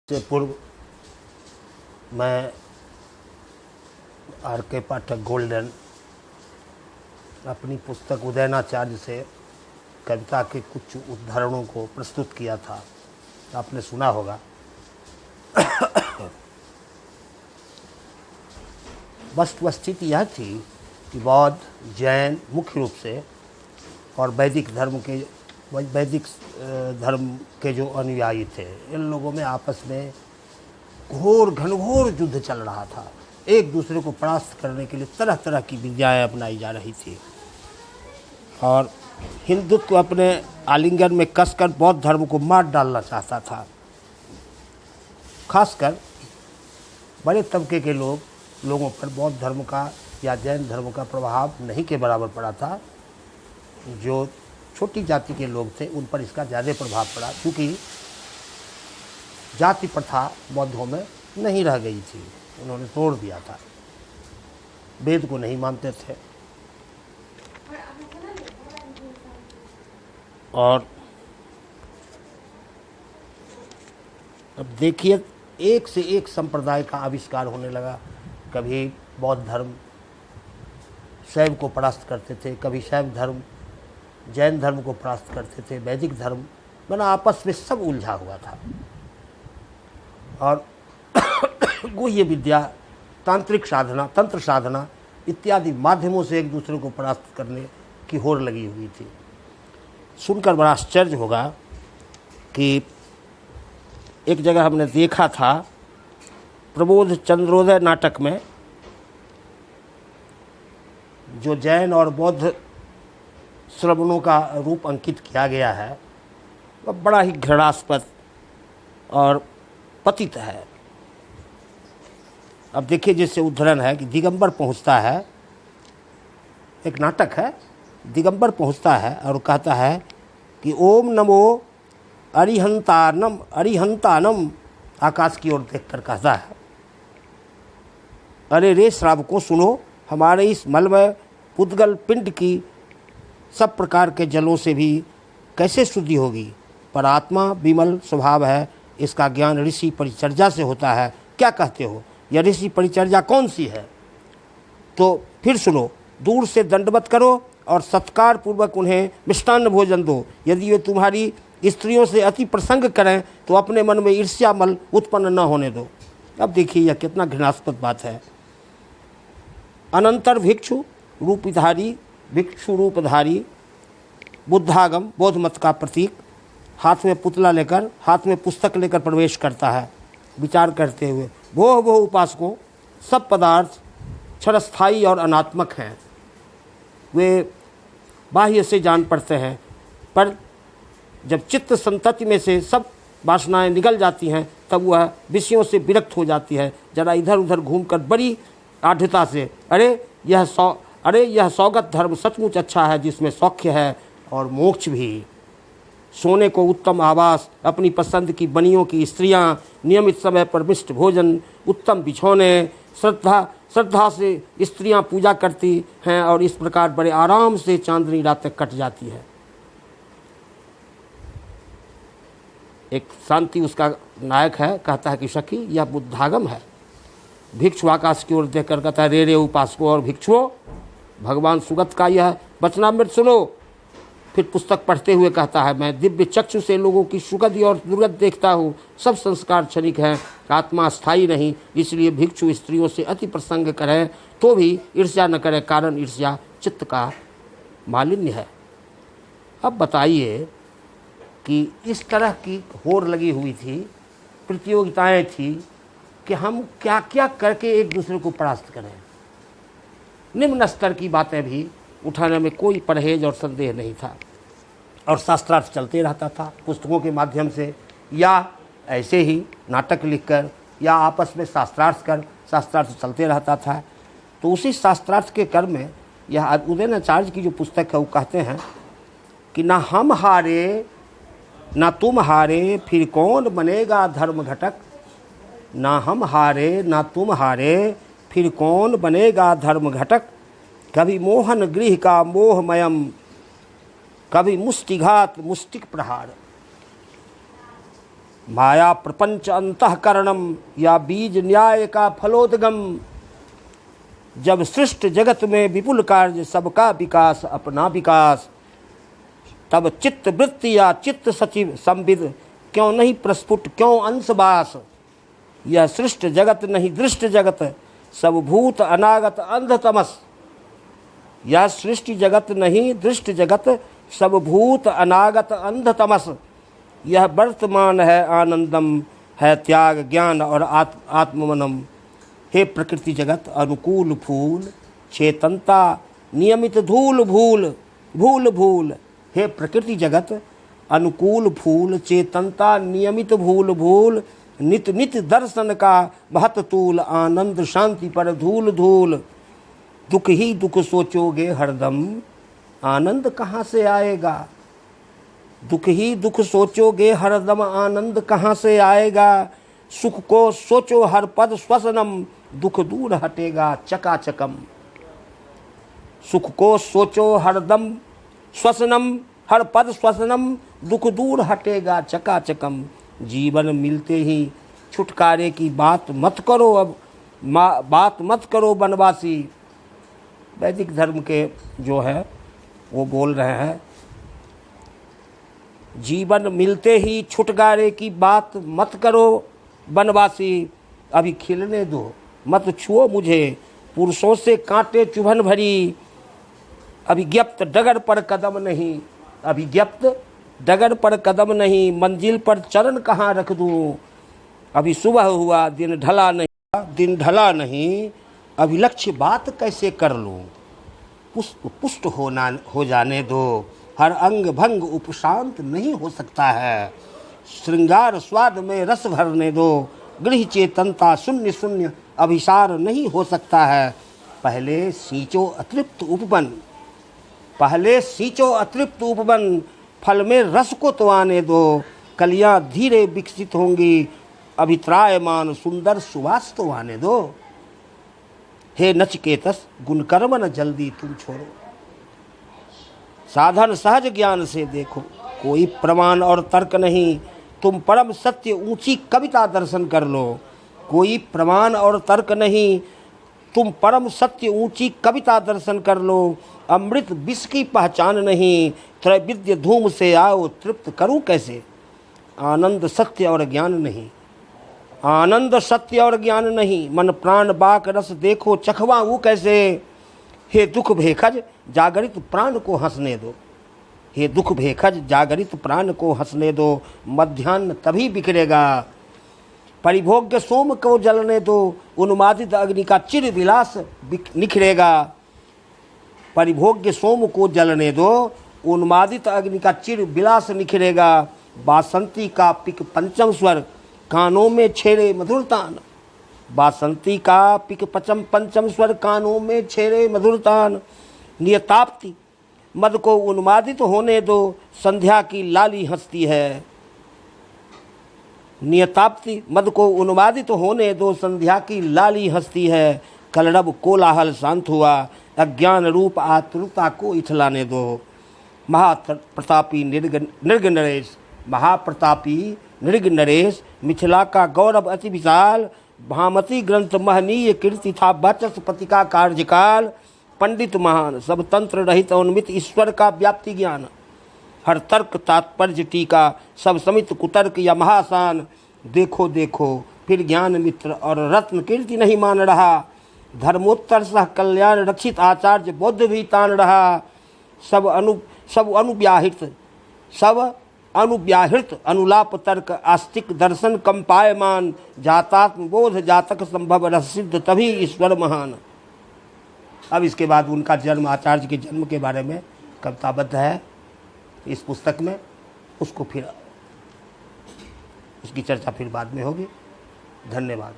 से पूर्व मैं आर के पाठक गोल्डन अपनी पुस्तक उदयनाचार्य से कविता के कुछ उदाहरणों को प्रस्तुत किया था, आपने सुना होगा। वस्तुस्थिति यह थी कि बौद्ध, जैन मुख्य रूप से और वैदिक धर्म के जो अनुयायी थे, इन लोगों में आपस में घोर घनघोर युद्ध चल रहा था। एक दूसरे को परास्त करने के लिए तरह तरह की विद्याएं अपनाई जा रही थी और हिंदुत्व को अपने आलिंगन में कसकर बौद्ध धर्म को मार डालना चाहता था। खासकर बड़े तबके के लोगों पर बौद्ध धर्म का या जैन धर्म का प्रभाव नहीं के बराबर पड़ा था। जो छोटी जाति के लोग थे उन पर इसका ज़्यादा प्रभाव पड़ा, क्योंकि जाति प्रथा बौद्धों में नहीं रह गई थी, उन्होंने तोड़ दिया था, वेद को नहीं मानते थे। और अब देखिए, एक से एक संप्रदाय का आविष्कार होने लगा। कभी बौद्ध धर्म शैव को परास्त करते थे, कभी शैव धर्म जैन धर्म को परास्त करते थे, वैदिक धर्म बना आपस में सब उलझा हुआ था। और गुह्य विद्या, तांत्रिक साधना, तंत्र साधना इत्यादि माध्यमों से एक दूसरे को परास्त करने की होड़ लगी हुई थी। सुनकर बड़ा आश्चर्य होगा कि एक जगह हमने देखा था, प्रबोध चंद्रोदय नाटक में जो जैन और बौद्ध श्रवणों का रूप अंकित किया गया है, वह बड़ा ही घृणास्पद और पतित है। अब देखिए, जैसे उदाहरण है कि दिगंबर पहुंचता है, एक नाटक है, दिगंबर पहुंचता है और कहता है कि ओम नमो अरिहंतानम अरिहंतानम, आकाश की ओर देखकर कहता है, अरे रे श्रावकों सुनो, हमारे इस मलमय पुद्गल पिंड की सब प्रकार के जलों से भी कैसे शुद्धि होगी। पर आत्मा विमल स्वभाव है, इसका ज्ञान ऋषि परिचर्या से होता है। क्या कहते हो, यह ऋषि परिचर्या कौन सी है? तो फिर सुनो, दूर से दंडवत करो और सत्कार पूर्वक उन्हें मिष्टान्न भोजन दो। यदि वे तुम्हारी स्त्रियों से अति प्रसंग करें तो अपने मन में ईर्ष्यामल उत्पन्न न होने दो। अब देखिए, यह कितना घृणास्पद बात है। अनंतर भिक्षु रूपधारी बुद्धागम, बौद्ध मत का प्रतीक, हाथ में पुतला लेकर, हाथ में पुस्तक लेकर प्रवेश करता है, विचार करते हुए, भोह उपासकों, सब पदार्थ क्षणस्थायी और अनात्मक हैं। वे बाह्य से जान पड़ते हैं, पर जब चित्त संतति में से सब वासनाएं निकल जाती हैं तब वह विषयों से विरक्त हो जाती है। जरा इधर उधर घूमकर बड़ी आढ़ता से, अरे यह सौगत धर्म सचमुच अच्छा है, जिसमें सौख्य है और मोक्ष भी। सोने को उत्तम आवास, अपनी पसंद की बनियों की स्त्रियां, नियमित समय पर मिष्ट भोजन, उत्तम बिछौने, श्रद्धा से स्त्रियां पूजा करती हैं और इस प्रकार बड़े आराम से चांदनी रातें कट जाती है। एक शांति उसका नायक है, कहता है कि सखी यह बुद्धागम है। भिक्षु आकाश की ओर देखकर कहता है, रे उपासकों और भिक्षुओं, भगवान सुगत का यह वचनामृत सुनो। फिर पुस्तक पढ़ते हुए कहता है, मैं दिव्य चक्षु से लोगों की सुगंध और दुर्गंध देखता हूँ, सब संस्कार क्षणिक हैं, आत्मा स्थायी नहीं। इसलिए भिक्षु स्त्रियों से अति प्रसंग करें तो भी ईर्ष्या न करें, कारण ईर्ष्या चित्त का मालिन्य है। अब बताइए कि इस तरह की होड़ लगी हुई थी, प्रतियोगिताएं थी कि हम क्या क्या करके एक दूसरे को परास्त करें। निम्न स्तर की बातें भी उठाने में कोई परहेज और संदेह नहीं था, और शास्त्रार्थ चलते रहता था, पुस्तकों के माध्यम से या ऐसे ही नाटक लिखकर या आपस में शास्त्रार्थ चलते रहता था। तो उसी शास्त्रार्थ के क्रम में यह उदयनाचार्य की जो पुस्तक है वो कहते हैं कि ना हम हारे ना तुम हारे, फिर कौन बनेगा धर्म घटक। ना हम हारे ना तुम हारे, फिर कौन बनेगा धर्म घटक। कभी मोहन गृह का मोहमयम, कभी मुष्टिघात मुष्टिक प्रहार। माया प्रपंच अंतःकरणम या बीज न्याय का फलोदगम। जब सृष्ट जगत में विपुल कार्य सबका विकास अपना विकास, तब चित्त वृत्ति या चित्त सचिव संविद क्यों नहीं प्रस्फुट क्यों अंशवास। यह सृष्ट जगत नहीं दृष्ट जगत सब भूत अनागत अंधतमस। यह सृष्टि जगत नहीं दृष्ट जगत सब भूत अनागत अंधतमस। यह वर्तमान है आनंदम है त्याग ज्ञान और आत्मवनम। हे प्रकृति जगत अनुकूल फूल चेतनता नियमित धूल भूल भूल भूल। हे प्रकृति जगत अनुकूल फूल चेतनता नियमित भूल भूल। नित नित दर्शन का महत तूल आनंद शांति पर धूल धूल। दुख ही दुख सोचोगे हरदम आनंद कहाँ से आएगा। दुख ही दुख सोचोगे हरदम आनंद कहाँ से आएगा। सुख को सोचो हर पद श्वसनम दुख दूर हटेगा चकाचकम। सुख को सोचो हरदम श्वसनम हर पद श्वसनम दुख दूर हटेगा चकाचकम। जीवन मिलते ही छुटकारे की बात मत करो अब बात मत करो वनवासी। वैदिक धर्म के जो है वो बोल रहे हैं जीवन मिलते ही छुटकारे की बात मत करो वनवासी। अभी खिलने दो मत छुओ मुझे पुरुषों से कांटे चुभन भरी। अभिज्ञप्त डगर पर कदम नहीं अभिज्ञप्त डगर पर कदम नहीं मंजिल पर चरण कहाँ रख दूँ। अभी सुबह हुआ दिन ढला नहीं अभी लक्ष्य बात कैसे कर लूँ। पुष्ट हो जाने दो हर अंग भंग उपशांत नहीं हो सकता है। श्रृंगार स्वाद में रस भरने दो गृह चेतनता शून्य शून्य अभिसार नहीं हो सकता है। पहले सींचो अतृप्त उपवन फल में रस को तो आने दो। कलियां धीरे विकसित होंगी अभित्रायमान सुंदर सुवास तो आने दो। हे नचिकेतस गुणकर्म न जल्दी तुम छोड़ो। साधन सहज ज्ञान से देखो कोई प्रमाण और तर्क नहीं। तुम परम सत्य ऊंची कविता दर्शन कर लो। कोई प्रमाण और तर्क नहीं तुम परम सत्य ऊंची कविता दर्शन कर लो। अमृत विष की पहचान नहीं त्रैविद्य धूम से आओ तृप्त करूं कैसे। आनंद सत्य और ज्ञान नहीं मन प्राण बाक रस देखो चखवाऊं कैसे। हे दुख भेखज जागरित प्राण को हंसने दो। हे दुख भेखज जागरित प्राण को हंसने दो। मध्याह्न तभी बिखरेगा परिभोग्य सोम को जलने दो। उन्मादित अग्नि का चिर विलास निखरेगा। परिभोग्य सोम को जलने दो उन्मादित अग्नि का चिर विलास निखरेगा। बासंती का पिक पंचम स्वर कानों में छेड़े मधुरतान। बासंती का पिक पंचम स्वर कानों में छेड़े मधुरतान। नियताप्ति मद को उन्मादित होने दो संध्या की लाली हंसती है। नियताप्ति मद को उन्मादित होने दो संध्या की लाली हंसती है। कलरव कोलाहल शांत हुआ अज्ञान रूप आतुरता को इठलाने दो। महाप्रतापी नृग नरेश मिथिला का गौरव अति विशाल। भामती ग्रंथ महनीय कीर्ति था वाचस्पति का कार्यकाल। पंडित महान सब तंत्र रहित उन्मित ईश्वर का व्याप्ति ज्ञान। हर तर्क तात्पर्य टीका सब समित कुतर्क या महासान। देखो देखो फिर ज्ञान मित्र और रत्न कीर्ति नहीं मान रहा। धर्मोत्तर सह कल्याण रक्षित आचार्य बौद्ध भी तान रहा। सब अनुव्याहृत अनुलाप तर्क आस्तिक दर्शन कंपायमान। जातात्म बोध जातक संभव रस सिद्ध तभी ईश्वर महान। अब इसके बाद उनका जन्म आचार्य के जन्म के बारे में कविताबद्ध है इस पुस्तक में। उसको फिर उसकी चर्चा फिर बाद में होगी। धन्यवाद।